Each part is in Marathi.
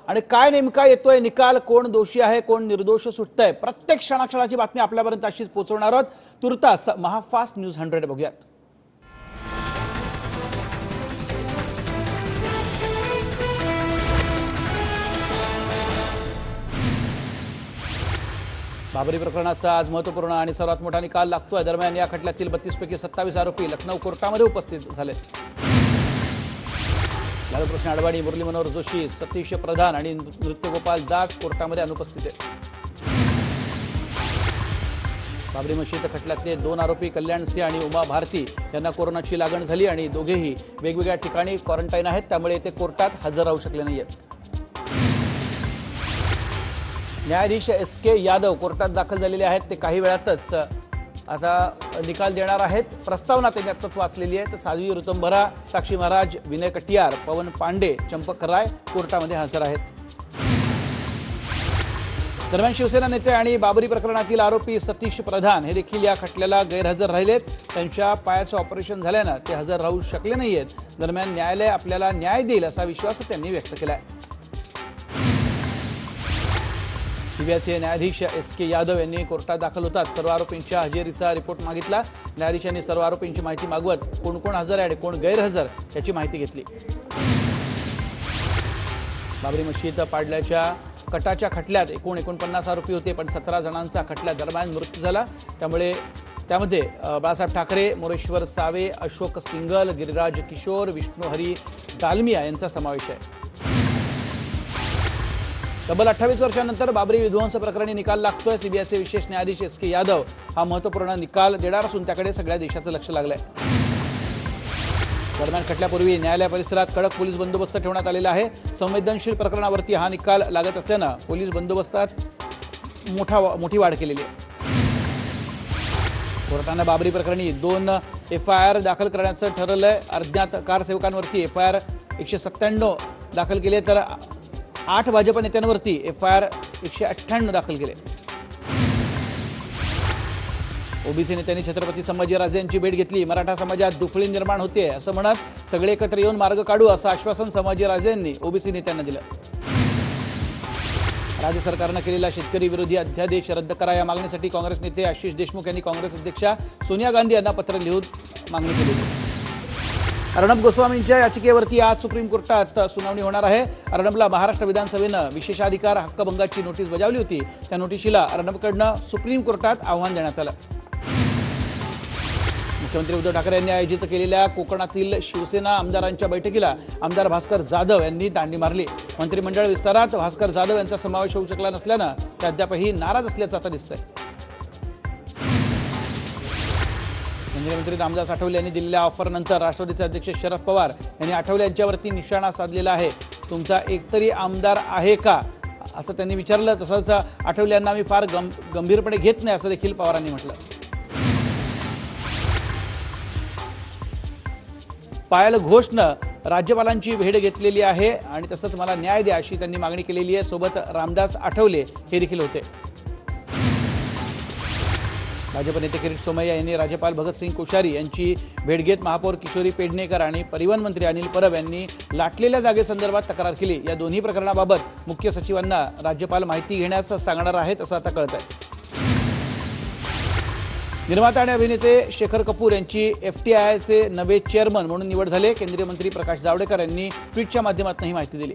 आणि काय नेमका येतोय निकाल, कोण दोषी आहे कोण निर्दोष सुटतंय, प्रत्येक क्षणाक्षणाची बातमी आपल्यापर्यंत अशीच पोहोचवणार आहोत। तुर्तास महाफास्ट न्यूज 100 बघूयात। बाबरी प्रकरणाचा आज महत्त्वपूर्ण आणि सर्वात मोठा निकाल लागतोय। दरम्यान या खटल्यातील 32 पैकी 27 आरोपी लखनौ कोर्टामध्ये उपस्थित झाले। लालकृष्ण अडवाणी, मुरली मनोहर जोशी, सतीश प्रधान आणि नृत्यगोपाल दास कोर्टामध्ये अनुपस्थित आहेत। बाबरी मशीद खटल्यातले 2 आरोपी कल्याण सिंह आणि उमा भारती यांना कोरोनाची लागण झाली आणि दोघेही वेगवेगळ्या ठिकाणी क्वारंटाईन आहेत, त्यामुळे ते कोर्टात हजर राहू शकले नाहीत। न्यायाधीश SK यादव कोर्टात दाखल झालेले आहेत। ते काही वेळातच आता निकाल देणार आहेत। प्रस्तावना त्यांनी आत्ताच वाचलेली आहे। तर साध्वी ऋतंभरा, साक्षी महाराज, विनय कटियार, पवन पांडे, चंपक राय कोर्टामध्ये हजर आहेत। दरम्यान शिवसेना नेते आणि बाबरी प्रकरणातील आरोपी सतीश प्रधान हे देखील या खटल्याला गैरहजर राहिलेत। त्यांच्या पायाचं ऑपरेशन झाल्यानं ते हजर राहू शकले नाहीत। दरम्यान न्यायालय आपल्याला न्याय देईल असा विश्वास त्यांनी व्यक्त केला आहे। सीबीआयचे न्यायाधीश SK यादव यांनी कोर्टात दाखल होतात सर्व आरोपींच्या हजेरीचा रिपोर्ट मागितला। न्यायाधीशांनी सर्व आरोपींची माहिती मागवत कोण कोण हजर आहे आणि कोण गैरहजर याची माहिती घेतली। बाबरी मशीद पाडल्याच्या कटाच्या खटल्यात एकूण 49 आरोपी होते, पण 17 जणांचा खटल्या दरम्यान मृत्यू झाला। त्यामध्ये बाळासाहेब ठाकरे, मोरेश्वर सावे, अशोक सिंगल, गिरिराज किशोर, विष्णू हरी दालमिया यांचा समावेश आहे। तब्बल 28 वर्षांनंतर बाबरी विध्वंस प्रकरणी निकाल लागतोय। सीबीआयचे विशेष न्यायाधीश SK यादव हा महत्त्वपूर्ण निकाल देणार असून त्याकडे सगळ्या देशाचं लक्ष लागलंय। दरम्यान खटल्यापूर्वी न्यायालय परिसरात कडक पोलीस बंदोबस्त ठेवण्यात आलेला आहे। संवेदनशील प्रकरणावरती हा निकाल लागत असल्यानं पोलीस बंदोबस्तात मोठी वाढ केलेली आहे। कोर्टाने बाबरी प्रकरणी 2 FIR दाखल करण्याचं ठरवलंय। अज्ञात कारसेवकांवरती FIR 197 दाखल केले, तर 8 भाजप नेत्यांवरती FIR 198 दाखल केले। ओबीसी नेत्यांनी छत्रपती संभाजीराजे यांची भेट घेतली। मराठा समाजात दुफळी निर्माण होते असं म्हणत सगळे एकत्र येऊन मार्ग काढू असं आश्वासन संभाजीराजेंनी ओबीसी नेत्यांना दिलं। राज्य सरकारनं केलेला शेतकरी विरोधी अध्यादेश रद्द करा या मागणीसाठी काँग्रेस नेते आशिष देशमुख यांनी काँग्रेस अध्यक्षा सोनिया गांधी यांना पत्र लिहून मागणी केली आहे। अर्णब गोस्वामींच्या याचिकेवरती आज सुप्रीम कोर्टात सुनावणी होणार आहे। अर्णबला महाराष्ट्र विधानसभेनं विशेषाधिकार हक्कभंगाची नोटीस बजावली होती। त्या नोटीशीला अर्णबकडनं सुप्रीम कोर्टात आव्हान देण्यात आलं। मुख्यमंत्री उद्धव ठाकरे यांनी आयोजित केलेल्या कोकणातील शिवसेना आमदारांच्या बैठकीला आमदार भास्कर जाधव यांनी दांडी मारली। मंत्रिमंडळ विस्तारात भास्कर जाधव यांचा समावेश होऊ शकला नसल्यानं ते अद्यापही नाराज असल्याचं आता दिसतंय। केंद्रीय मंत्री रामदास आठवले यांनी दिलेल्या ऑफरनंतर राष्ट्रवादीचे अध्यक्ष शरद पवार यांनी आठवले यांच्यावरती निशाणा साधलेला आहे। तुमचा एकतरी आमदार आहे का असं त्यांनी विचारलं। तसंच आठवले यांना आम्ही फार गंभीरपणे घेत नाही असं देखील पवारांनी म्हटलं। पायल घोषनं राज्यपालांची भेट घेतलेली आहे आणि तसंच मला न्याय द्या अशी त्यांनी मागणी केलेली आहे। सोबत रामदास आठवले हे देखील होते। भाजप नेते किरीट सोमय्या यांनी राज्यपाल भगतसिंग कोश्यारी यांची भेट घेत महापौर किशोरी पेडणेकर आणि परिवहन मंत्री अनिल परब यांनी लाटलेल्या जागेसंदर्भात तक्रार केली। या दोन्ही प्रकरणाबाबत मुख्य सचिवांना राज्यपाल माहिती घेण्यास सांगणार आहेत असं आता कळत आहे। निर्माता आणि अभिनेते शेखर कपूर यांची FTIचे नवे चेअरमन म्हणून निवड झाली। केंद्रीय मंत्री प्रकाश जावडेकर यांनी ट्विटच्या माध्यमातून ही माहिती दिली।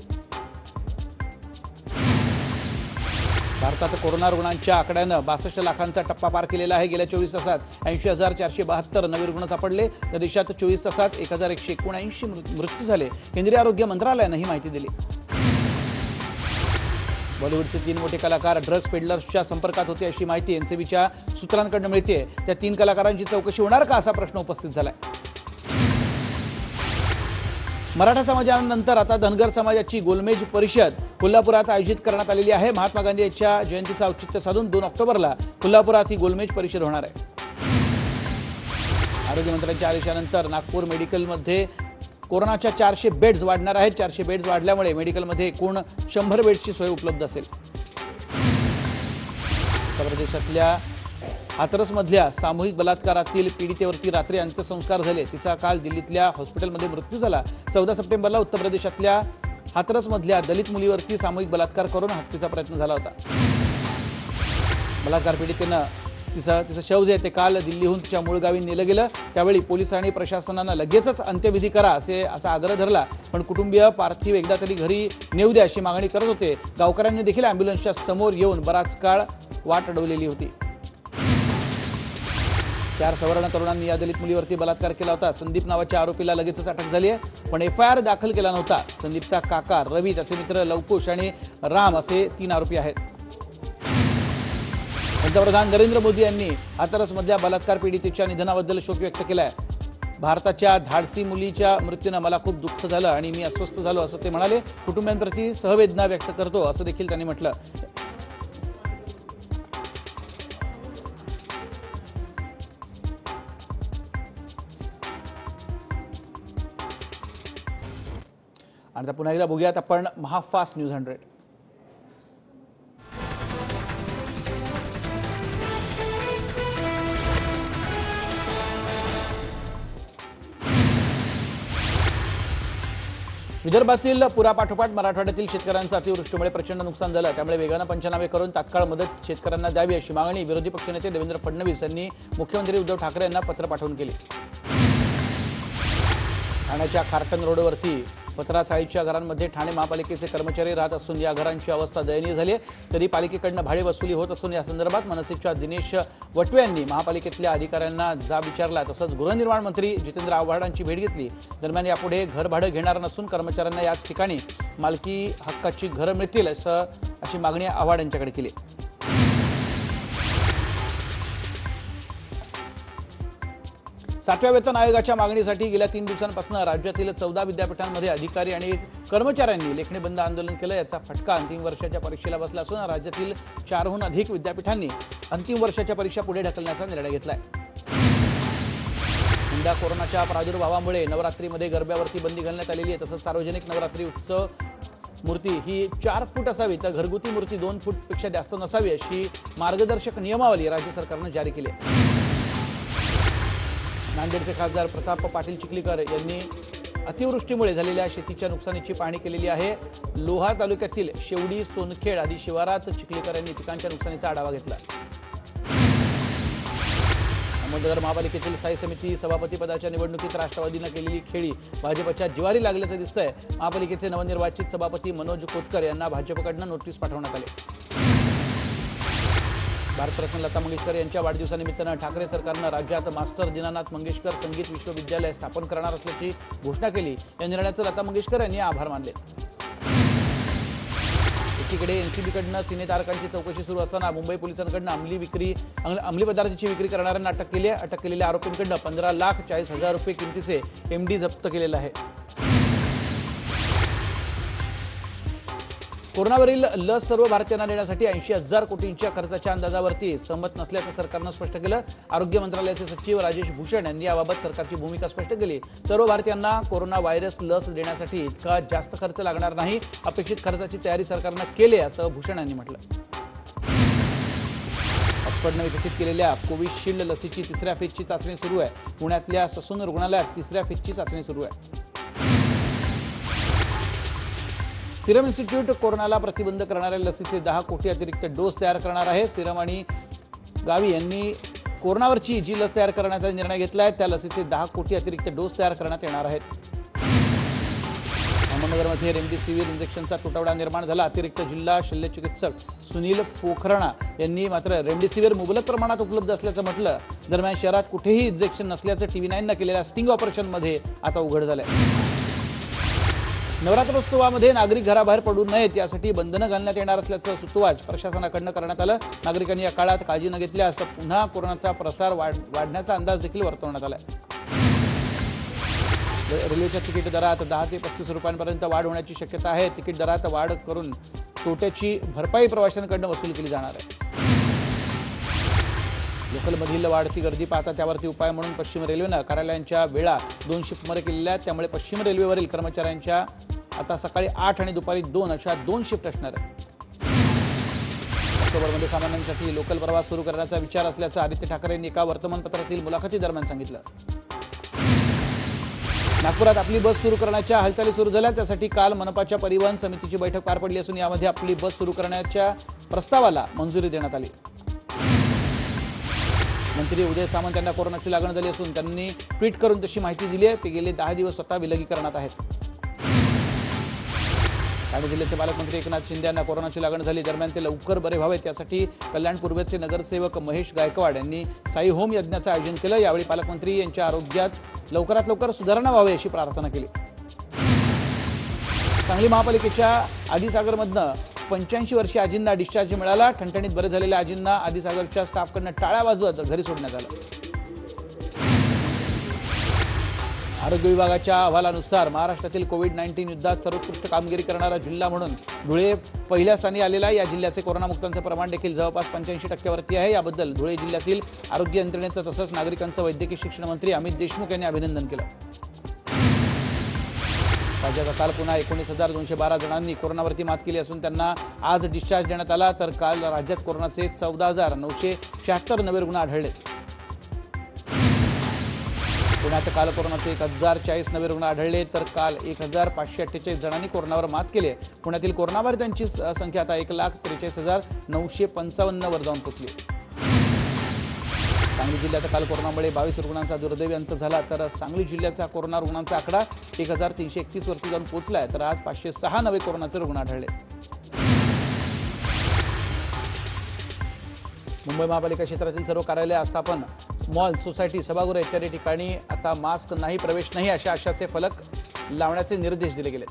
भारतात कोरोना रुग्णांच्या आकड्यानं 62 लाखांचा टप्पा पार केलेला आहे। गेल्या 24 तासात 80,472 नवे रुग्ण सापडले, तर देशात 24 तासात 1,179 मृत्यू झाले। केंद्रीय आरोग्य मंत्रालयानं ही माहिती दिली। बॉलिवूडचे 3 मोठे कलाकार ड्रग्ज पेडलर्सच्या संपर्कात होते अशी माहिती NCBच्या सूत्रांकडून मिळते। त्या 3 कलाकारांची चौकशी होणार का असा प्रश्न उपस्थित झालाय। मराठा समाजानंतर आता धनगर समाजाची गोलमेज परिषद कोल्हापुरात आयोजित करण्यात आलेली आहे। महात्मा गांधी यांच्या जयंतीचं औचित्य साधून 2 ऑक्टोबरला कोल्हापुरात ही गोलमेज परिषद होणार आहे। आरोग्यमंत्र्यांच्या आदेशानंतर नागपूर मेडिकलमध्ये कोरोनाच्या 400 बेड्स वाढणार आहेत। 400 बेड्स वाढल्यामुळे मेडिकलमध्ये एकूण 100 बेड्सची सोय उपलब्ध असेल। उत्तर प्रदेशातल्या हाथरसमधल्या सामूहिक बलात्कारातील पीडितेवरती रात्री अंत्यसंस्कार झाले। तिचा काल दिल्लीतल्या हॉस्पिटलमध्ये मृत्यू झाला। 14 सप्टेंबरला उत्तर प्रदेशातल्या हाथरसमधल्या दलित मुलीवरती सामूहिक बलात्कार करून हत्येचा प्रयत्न झाला होता। बलात्कार पीडितेनं तिचं शव जे ते काल दिल्लीहून तिच्या मूळ गावी नेलं गेलं। त्यावेळी पोलीस आणि प्रशासनानं लगेचच अंत्यविधी करा असा आग्रह धरला, पण कुटुंबीय पार्थिव एकदा तरी घरी नेऊ द्या अशी मागणी करत होते। गावकऱ्यांनी देखील अँब्युलन्सच्या समोर येऊन बराच काळ वाट अडवलेली होती। 4 सवर्ण तरुणांनी या दलित मुलीवरती बलात्कार केला होता। संदीप नावाच्या आरोपीला लगेचच अटक झाली आहे, पण FIR दाखल केला नव्हता। संदीपचा काका रवी, त्याचे मित्र लवकुश आणि राम असे 3 आरोपी आहेत। पंतप्रधान नरेंद्र मोदी यांनी हाथरसमधल्या बलात्कार पीडितेच्या निधनाबद्दल शोक व्यक्त केलाय। भारताच्या धाडसी मुलीच्या मृत्यूने मला खूप दुःख झालं आणि मी अस्वस्थ झालो असं ते म्हणाले। कुटुंबियांप्रती सहवेदना व्यक्त करतो असं देखील त्यांनी म्हटलं। आणि पुन्हा एकदा बघूयात आपण महाफास्ट न्यूज 100। विदर्भातील पुरापाठोपाठ मराठवाड्यातील शेतकऱ्यांचं अतिवृष्टीमुळे प्रचंड नुकसान झालं। त्यामुळे वेगानं पंचनामे करून तात्काळ मदत शेतकऱ्यांना द्यावी अशी मागणी विरोधी पक्षनेते देवेंद्र फडणवीस यांनी मुख्यमंत्री उद्धव ठाकरे यांना पत्र पाठवून केली। ठाण्याच्या खारटन रोडवरती पत्राचाळीच्या घरांमध्ये ठाणे महापालिकेचे कर्मचारी राहत असून या घरांची अवस्था दयनीय झाली आहे। तरी पालिकेकडून भाडे वसुली होत असून या संदर्भात मनसेच्या दिनेश वटवे यांनी महापालिकेतल्या अधिकाऱ्यांना जाब विचारला। तसंच गृहनिर्माण मंत्री जितेंद्र आव्हाडांची भेट घेतली। दरम्यान यापुढे घर भाडं घेणार नसून कर्मचाऱ्यांना याच ठिकाणी मालकी हक्काची घरं मिळतील अशी मागणी आव्हाड यांच्याकडे केली। सातव्या वेतन आयोगाच्या मागणीसाठी गेल्या 3 दिवसांपासून राज्यातील 14 विद्यापीठांमध्ये अधिकारी आणि कर्मचाऱ्यांनी लेखणी बंद आंदोलन केलं। याचा फटका अंतिम वर्षाच्या परीक्षेला बसला असून राज्यातील 4हून अधिक विद्यापीठांनी अंतिम वर्षाच्या परीक्षा पुढे ढकलण्याचा निर्णय घेतलाय। यंदा कोरोनाच्या प्रादुर्भावामुळे नवरात्रीमध्ये गरब्यावरती बंदी घालण्यात आलेली आहे। तसंच सार्वजनिक नवरात्री उत्सव मूर्ती ही 4 फूट असावी तर घरगुती मूर्ती 2 फूटपेक्षा जास्त नसावी अशी मार्गदर्शक नियमावली राज्य सरकारनं जारी केली आहे। नांदेडचे खासदार प्रताप पाटील चिखलीकर यांनी अतिवृष्टीमुळे झालेल्या शेतीच्या नुकसानीची पाहणी केलेली आहे। लोहा तालुक्यातील शेवडी, सोनखेड आदी शिवारात चिखलीकर यांनी पिकांच्या नुकसानीचा आढावा घेतला। अहमदनगर महापालिकेतील स्थायी समिती सभापती पदाच्या निवडणुकीत राष्ट्रवादीनं केलेली खेळी भाजपच्या जिवारी लागल्याचं दिसतंय। महापालिकेचे नवनिर्वाचित सभापती मनोज कोतकर यांना भाजपकडून नोटीस पाठवण्यात आली। भारतरत्न लता मंगेशकर यांच्या वाढदिवसानिमित्तानं ठाकरे सरकारनं राज्यात मास्टर दीनानाथ मंगेशकर संगीत विश्वविद्यालय स्थापन करणार असल्याची घोषणा केली। या निर्णयाचं लता मंगेशकर यांनी आभार मानले। एकीकडे एनसीबीकडनं सिनेतारकांची चौकशी सुरू असताना मुंबई पोलिसांकडनं अंमली पदार्थाची विक्री करणाऱ्यांना अटक केली आहे। अटक केलेल्या आरोपींकडनं 15,40,000 रुपये किमतीचे MD जप्त केलेलं आहे। कोरोनावरील लस सर्व भारतीयांना देण्यासाठी 80,000 कोटींच्या खर्चाच्या अंदाजावरती सहमत नसल्याचं सरकारनं स्पष्ट केलं। आरोग्य मंत्रालयाचे सचिव राजेश भूषण यांनी याबाबत सरकारची भूमिका स्पष्ट केली। सर्व भारतीयांना कोरोना व्हायरस लस देण्यासाठी इतका जास्त खर्च लागणार नाही। अपेक्षित खर्चाची तयारी सरकारनं केली असं भूषण यांनी म्हटलं। ऑक्सफर्डनं विकसित केलेल्या कोविशिल्ड लसीची 3ऱ्या फेजची चाचणी सुरू आहे। पुण्यातल्या ससून रुग्णालयात 3ऱ्या फेजची चाचणी सुरू आहे। सिरम इन्स्टिट्यूट कोरोनाला प्रतिबंध करणाऱ्या लसीचे 10 कोटी अतिरिक्त डोस तयार करणार आहे। सिरम आणि गावी यांनी कोरोनावरची जी लस तयार करण्याचा निर्णय घेतला आहे त्या लसीचे 10 कोटी अतिरिक्त डोस तयार करण्यात येणार आहेत। अहमदनगरमध्ये रेमडेसिवीर इंजेक्शनचा तुटवडा निर्माण झाला। अतिरिक्त जिल्हा शल्यचिकित्सक सुनील पोखरणा यांनी मात्र रेमडेसिवीर मुबलक प्रमाणात उपलब्ध असल्याचं म्हटलं। दरम्यान शहरात कुठेही इंजेक्शन नसल्याचं TV9नं केलेल्या स्टिंग ऑपरेशनमध्ये आता उघड झालंय। नवरात्रोत्सवामध्ये नागरिक घराबाहेर पडू नयेत यासाठी बंधनं घालण्यात येणार असल्याचं सुतोवाच प्रशासनाकडून करण्यात आलं। नागरिकांनी या काळात काळजी न घेतल्यास पुन्हा कोरोनाचा प्रसार वाढण्याचा अंदाज देखील वर्तवण्यात आलाय। रेल्वेच्या तिकीट दरात 10 ते 35 रुपयांपर्यंत वाढ होण्याची शक्यता आहे। तिकीट दरात वाढ करून तोट्याची भरपाई प्रवाशांकडून वसूल केली जाणार आहे। लोकलमधील वाढती गर्दी पाहता त्यावरती उपाय म्हणून पश्चिम रेल्वेनं कार्यालयांच्या वेळा 2 शिफ्टमध्ये केलेल्या आहेत। त्यामुळे पश्चिम रेल्वेवरील कर्मचाऱ्यांच्या आता सकाळी 8 आणि दुपारी 2 अशा 2 शिफ्ट असणार आहेत। ऑक्टोबरमध्ये सामान्यांसाठी लोकल प्रवास सुरू करण्याचा विचार असल्याचं आदित्य ठाकरे यांनी एका वर्तमानपत्रातील मुलाखती दरम्यान सांगितलं। नागपुरात आपली बस सुरू करण्याच्या हालचाली सुरू झाल्या। त्यासाठी काल मनपाच्या परिवहन समितीची बैठक पार पडली असून यामध्ये आपली बस सुरू करण्याच्या प्रस्तावाला मंजुरी देण्यात आली। मंत्री उदय सामंत यांना कोरोनाची लागण झाली असून त्यांनी ट्विट करून तशी माहिती दिली आहे। ते गेले 10 दिवस स्वतः विलगीकरणात आहेत। ठाणे जिल्ह्याचे पालकमंत्री एकनाथ शिंदे यांना कोरोनाची लागण झाली। दरम्यान ते लवकर बरे व्हावेत यासाठी कल्याण पूर्वेचे नगरसेवक महेश गायकवाड यांनी साई होम यज्ञाचं आयोजन केलं। यावेळी पालकमंत्री यांच्या आरोग्यात लवकरात लवकर सुधारणा व्हावी अशी प्रार्थना केली। सांगली महापालिकेच्या आदिसागरमधनं 85 वर्षीय आजींना डिस्चार्ज मिळाला। ठणठणीत बरे झालेल्या आजींना आदिसागरच्या स्टाफकडून टाळ्या वाजवत घरी सोडण्यात आलं। आरोग्य विभागाच्या अहवालानुसार महाराष्ट्रातील कोविड-19 युद्धात सर्वोत्कृष्ट कामगिरी करणारा जिल्हा म्हणून धुळे पहिल्या स्थानी आलेला। या जिल्ह्याचे कोरोनामुक्तांचे प्रमाण देखील जवळपास 85% वरती आहे। याबद्दल धुळे जिल्ह्यातील आरोग्य यंत्रणेचं तसंच नागरिकांचं वैद्यकीय शिक्षण मंत्री अमित देशमुख यांनी अभिनंदन केलं। राज्यात काल पुन्हा 19,212 जणांनी कोरोनावरती मात केली असून त्यांना आज डिस्चार्ज देण्यात आला। तर काल राज्यात कोरोनाचे 14,976 नवे रुग्ण आढळले। पुण्यात काल कोरोनाचे 1,040 नवे रुग्ण आढळले। तर काल 1,548 जणांनी कोरोनावर मात केली। पुण्यातील कोरोनाबाधितांची संख्या आता 1,43,955 वर जाऊन पोहोचली। सांगली जिल्ह्यात काल कोरोनामुळे 22 रुग्णांचा दुर्दैवी अंत झाला। तर सांगली जिल्ह्याचा कोरोना रुग्णांचा आकडा 1,331 वरती जाऊन पोहोचला आहे। तर आज 506 नवे कोरोनाचे रुग्ण आढळले। मुंबई महापालिका क्षेत्रातील सर्व कार्यालय आस्थापन मॉल सोसायटी सभागृह इत्यादी ठिकाणी आता मास्क नाही प्रवेश नाही अशा आशयाचे फलक लावण्याचे निर्देश दिले गेले।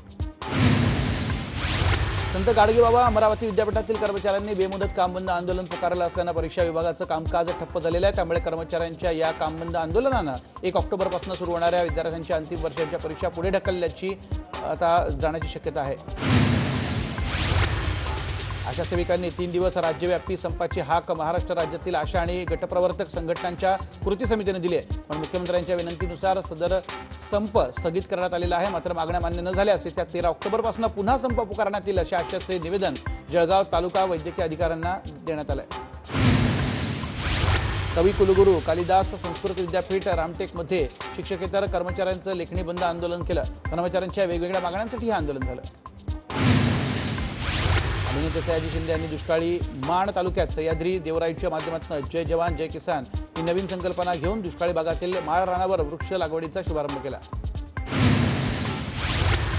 संत गाडगेबाबा अमरावती विद्यापीठातील कर्मचाऱ्यांनी बेमुदत कामबंद आंदोलन पुकारलं असल्यानं परीक्षा विभागाचं कामकाज ठप्प झालेलं आहे। त्यामुळे कर्मचाऱ्यांच्या या कामबंद आंदोलनानं 1 ऑक्टोबरपासून सुरू होणाऱ्या विद्यार्थ्यांच्या अंतिम वर्षांच्या परीक्षा पुढे ढकलल्याची आता जाण्याची शक्यता आहे। आशा सेविकांनी 3 दिवस राज्यव्यापी संपाची हाक महाराष्ट्र राज्यातील आशा आणि गटप्रवर्तक संघटनांच्या कृती समितीने दिली आहे। पण मुख्यमंत्र्यांच्या विनंतीनुसार सदर संप स्थगित करण्यात आलेला आहे। मात्र मागण्या मान्य न झाल्यास येत्या 13 ऑक्टोबरपासून पुन्हा संप पुकारण्यात येईल अशा आशयाचे निवेदन जळगाव तालुका वैद्यकीय अधिकाऱ्यांना देण्यात आले। कवी कुलगुरू कालिदास संस्कृत विद्यापीठ रामटेकमध्ये शिक्षकेतर कर्मचाऱ्यांचं लेखणी बंद आंदोलन केलं। कर्मचाऱ्यांच्या वेगवेगळ्या मागण्यांसाठी हे आंदोलन झालं। अभिनेते सयाजी शिंदे यांनी दुष्काळी माण तालुक्यात सह्याद्री देवराईच्या माध्यमातून जय जवान जय किसान ही नवीन संकल्पना घेऊन दुष्काळी भागातील माळ रानावर वृक्ष लागवडीचा शुभारंभ केला।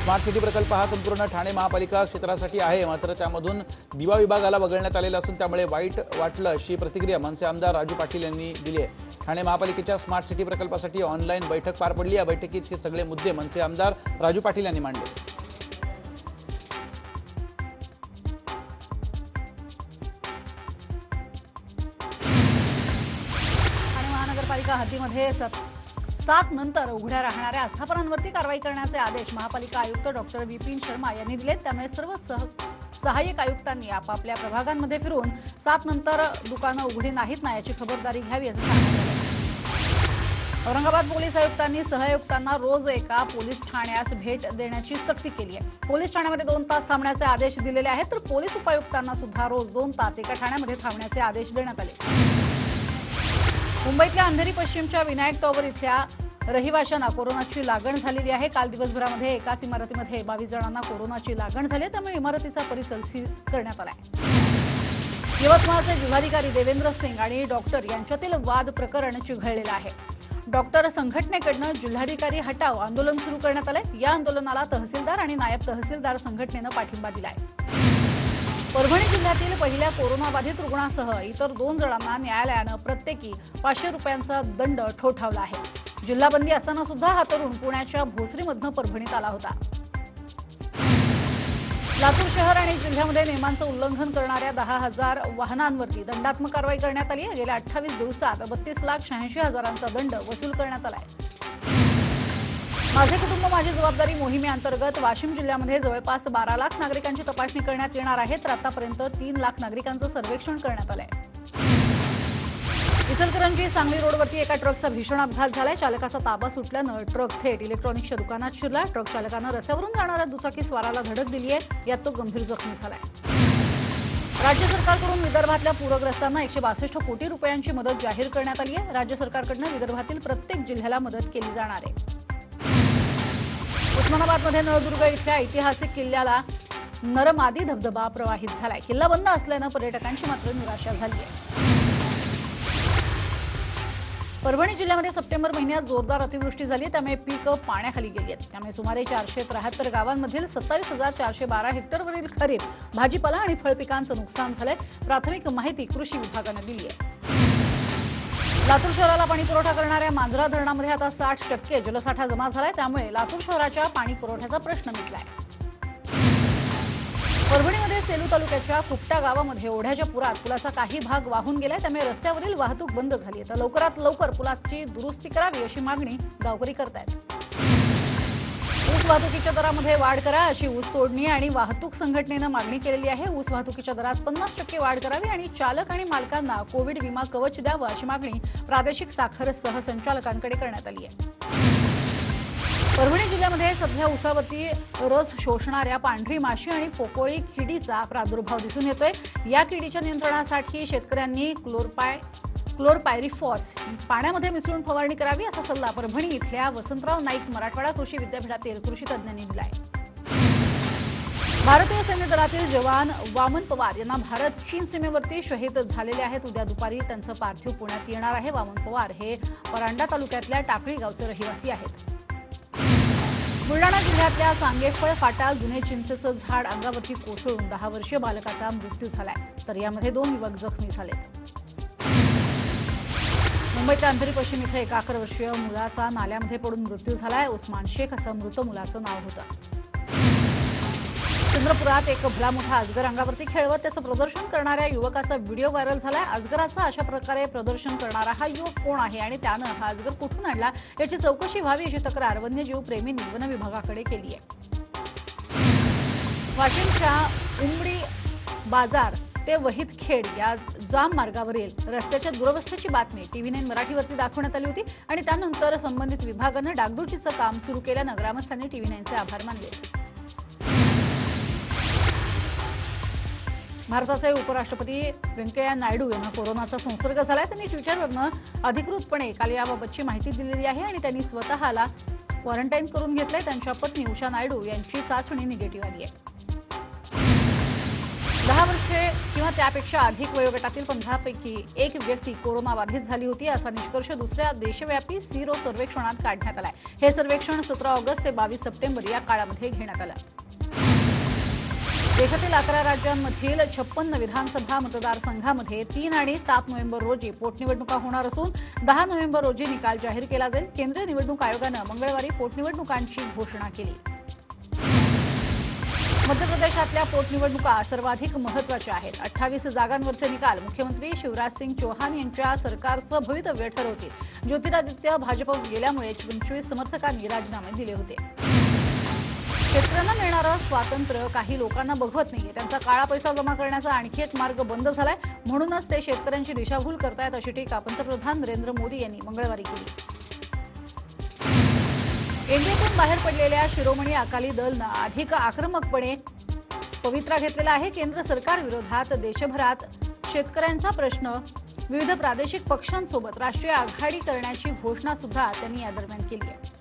स्मार्ट सिटी प्रकल्प हा संपूर्ण ठाणे महापालिका क्षेत्रासाठी आहे। मात्र त्यामधून दिवा विभागाला वगळण्यात आलेला असून त्यामुळे वाईट वाटलं अशी प्रतिक्रिया मनसे आमदार राजू पाटील यांनी दिली आहे। ठाणे महापालिकेच्या स्मार्ट सिटी प्रकल्पासाठी ऑनलाईन बैठक पार पडली। या बैठकीत हे सगळे मुद्दे मनसे आमदार राजू पाटील यांनी मांडले। महानगरपालिका हद्दीमध्ये 7 नंतर उघड्या राहणाऱ्या आस्थापनांवरती कारवाई करण्याचे आदेश महापालिका आयुक्त डॉक्टर विपिन शर्मा यांनी दिले। त्यामुळे सर्व सहाय्यक आयुक्तांनी आपापल्या प्रभागांमध्ये फिरून 7 नंतर दुकानं उघडी नाहीत ना याची खबरदारी घ्यावी असं सांगण्यात आलं। औरंगाबाद पोलीस आयुक्तांनी सहआयुक्तांना रोज एका पोलीस ठाण्यास भेट देण्याची सक्ती केली आहे। पोलीस ठाण्यामध्ये 2 तास थांबण्याचे आदेश दिलेले आहेत। तर पोलीस उपायुक्तांना सुद्धा रोज 2 तास एका ठाण्यामध्ये थांबण्याचे आदेश देण्यात आले। मुंबईतल्या अंधेरी पश्चिमच्या विनायक टॉवर इथल्या रहिवाशांना कोरोनाची लागण झालेली आहे। काल दिवसभरामध्ये एकाच इमारतीमध्ये 22 जणांना कोरोनाची लागण झाली। त्यामुळे इमारतीचा परिसर सील करण्यात आला आहे। यवतमाळचे जिल्हाधिकारी देवेंद्र सिंग आणि डॉक्टर यांच्यातील वाद प्रकरण चिघळलेलं आहे। डॉक्टर संघटनेकडून जिल्हाधिकारी हटाव आंदोलन सुरू करण्यात आले। या आंदोलनाला तहसीलदार आणि नायब तहसीलदार संघटनेनं पाठिंबा दिला आहे। परभणी जिल्ह्यातील पहिल्या कोरोनाबाधित रुग्णासह इतर 2 जणांना न्यायालयानं प्रत्येकी 500 रुपयांचा दंड ठोठावला आहे। जिल्हाबंदी असताना सुद्धा हा तरुण पुण्याच्या भोसरीमधून परभणीत आला होता। लातूर शहर आणि जिल्ह्यामध्ये नियमांचं उल्लंघन करणाऱ्या 10,000 वाहनांवरती दंडात्मक कारवाई करण्यात आली आहे। गेल्या 28 दिवसात 32,86,000चा दंड वसूल करण्यात आला आहे। माझे कुटुंब माझी जबाबदारी मोहिमेअंतर्गत वाशिम जिल्ह्यामध्ये जवळपास 12 लाख नागरिकांची तपासणी करण्यात येणार आहे। तर आतापर्यंत 3 लाख नागरिकांचं सर्वेक्षण करण्यात आलंय। इचलकरंजी सांगली रोडवरती एका ट्रकचा भीषण अपघात झालाय। चालकाचा ताबा सुटल्यानं ट्रक थेट इलेक्ट्रॉनिक्सच्या दुकानात शिरला। ट्रक चालकानं रस्त्यावरून जाणाऱ्या दुचाकी स्वाराला धडक दिली आहे। यात तो गंभीर जखमी झालाय। राज्य सरकारकडून विदर्भातल्या पूरग्रस्तांना 162 कोटी रुपयांची मदत जाहीर करण्यात आली आहे। राज्य सरकारकडून विदर्भातील प्रत्येक जिल्ह्याला मदत केली जाणार आहे। उस्मानाबादमध्ये नळदुर्ग इथल्या ऐतिहासिक किल्ल्याला नरमादी धबधबा प्रवाहित झालाय. किल्ला बंद असल्यानं पर्यटकांची मात्र निराशा झाली आहे. परभणी जिल्ह्यामध्ये सप्टेंबर महिन्यात जोरदार अतिवृष्टी झाली, त्यामुळे पीक पाण्याखाली गेली आहेत. त्यामुळे सुमारे 473 गावांमधील 27,412 हेक्टरवरील खरीप, भाजीपाला आणि फळपिकांचं नुकसान झालंय. प्राथमिक माहिती कृषी विभागानं दिली आहे. लातूर शहराला पाणी पुरवठा करणाऱ्या मांजरा धरणामध्ये आता 60% जलसाठा जमा झालाय. त्यामुळे लातूर शहराच्या पाणी पुरवठ्याचा प्रश्न मिटलाय. परभणीमध्ये सेलू तालुक्याच्या कुपटा गावामध्ये ओढ्याच्या पुरात पुलाचा काही भाग वाहून गेलाय. त्यामुळे रस्त्यावरील वाहतूक बंद झाली आहे. तर लवकरात लवकर पुलाची दुरुस्ती करावी अशी मागणी गावकरी करतायत. ऊस वाहतुकीच्या दरामध्ये वाढ करा अशी ऊस तोडणी आणि वाहतूक संघटनेनं मागणी केलेली आहे. ऊस वाहतुकीच्या दरात 50% वाढ करावी आणि चालक आणि मालकांना कोविड विमा कवच द्यावं अशी मागणी प्रादेशिक साखर सहसंचालकांकडे करण्यात आली आहे. परभणी जिल्ह्यामध्ये सध्या ऊसावरती रस शोषणाऱ्या पांढरी माशी आणि पोकोळी किडीचा प्रादुर्भाव दिसून येतोय. या किडीच्या नियंत्रणासाठी शेतकऱ्यांनी क्लोरपायरिफॉस पाण्यामध्ये मिसळून फवारणी करावी असा सल्ला परभणी इथल्या वसंतराव नाईक मराठवाडा कृषी विद्यापीठातील कृषी तज्ज्ञांनी दिलाय. भारतीय सैन्य दलातील जवान वामन पवार यांना भारत चीन सीमेवरती शहीद झालेले आहेत. उद्या दुपारी त्यांचं पार्थिव पुण्यात येणार आहे. वामन पवार हे परांडा तालुक्यातल्या टाकळी गावचे रहिवासी आहेत. बुलढाणा जिल्ह्यातल्या चांगेफळ फाटा जुने चिंचेचं झाड अंगावरती कोसळून 10 वर्षीय बालकाचा मृत्यू झालाय. तर यामध्ये 2 युवक जखमी झालेत. मुंबईच्या अंधेरी पश्चिम इथं 11 वर्षीय मुलाचा नाल्यामध्ये पडून मृत्यू झालाय. उस्मान शेख असं मृत मुलाचं नाव होतं. चंद्रपुरात एक भला मोठा अजगर अंगावरती खेळवत त्याचं प्रदर्शन करणाऱ्या युवकाचा व्हिडिओ व्हायरल झालाय. अजगराचं अशा प्रकारे प्रदर्शन करणारा हा युवक कोण आहे आणि त्यानं हा अजगर कुठून आणला याची चौकशी व्हावी अशी तक्रार वन्यजीव प्रेमींनी वन विभागाकडे केली आहे. वाशिमच्या उमडी बाजार ते वहीद खेड या जाम मार्गावरील रस्त्याच्या दुरवस्थेची बातमी TV9 मराठीवरती दाखवण्यात आली होती आणि त्यानंतर संबंधित विभागानं डागडुजीचं काम सुरू केल्यानं ग्रामस्थांनी TV9चे आभार मानले. भारताचे उपराष्ट्रपती व्यंकय्या नायडू यांना कोरोनाचा संसर्ग झालाय. त्यांनी ट्विटरवरनं अधिकृतपणे काल याबाबतची माहिती दिलेली आहे आणि त्यांनी स्वतःला क्वारंटाईन करून घेतलंय. त्यांच्या पत्नी उषा नायडू यांची चाचणी निगेटिव्ह आली आहे. 10 वर्षे किंवा त्यापेक्षा अधिक वयोगटातील 15 पैकी एक व्यक्ती कोरोनाबाधित झाली होती असा निष्कर्ष दुसऱ्या देशव्यापी सिरो सर्वेक्षणात काढण्यात आलाय. हे सर्वेक्षण 17 ऑगस्ट ते 22 सप्टेंबर या काळामध्ये घेण्यात आलं. देशातील 11 राज्यांमधील 56 विधानसभा मतदारसंघामध्ये 3 आणि 7 नोव्हेंबर रोजी पोटनिवडणुका होणार असून 10 नोव्हेंबर रोजी निकाल जाहीर केला जाईल. केंद्रीय निवडणूक आयोगानं मंगळवारी पोटनिवडणुकांची घोषणा केली. मध्य प्रदेशातल्या पोटनिवडणुका सर्वाधिक महत्त्वाच्या आहेत. 28 जागांवरचे निकाल मुख्यमंत्री शिवराज सिंग चौहान यांच्या सरकारचं भवितव्य ठरवतील. ज्योतिरादित्य भाजप गेल्यामुळे 25 समर्थकांनी राजीनामे दिले होते. शेतकऱ्यांना मिळणारं स्वातंत्र्य काही लोकांना बघवत नाहीये. त्यांचा काळा पैसा जमा करण्याचा आणखी एक मार्ग बंद झालाय. म्हणूनच ते शेतकऱ्यांची दिशाभूल करतायत अशी टीका पंतप्रधान नरेंद्र मोदी यांनी मंगळवारी केली. एनडीएतून बाहेर पडलेल्या शिरोमणी अकाली दलनं अधिक आक्रमकपणे पवित्रा घेतलेला आहे. केंद्र सरकारविरोधात देशभरात शेतकऱ्यांचा प्रश्न विविध प्रादेशिक पक्षांसोबत राष्ट्रीय आघाडी करण्याची घोषणा सुद्धा त्यांनी या दरम्यान केली आहे.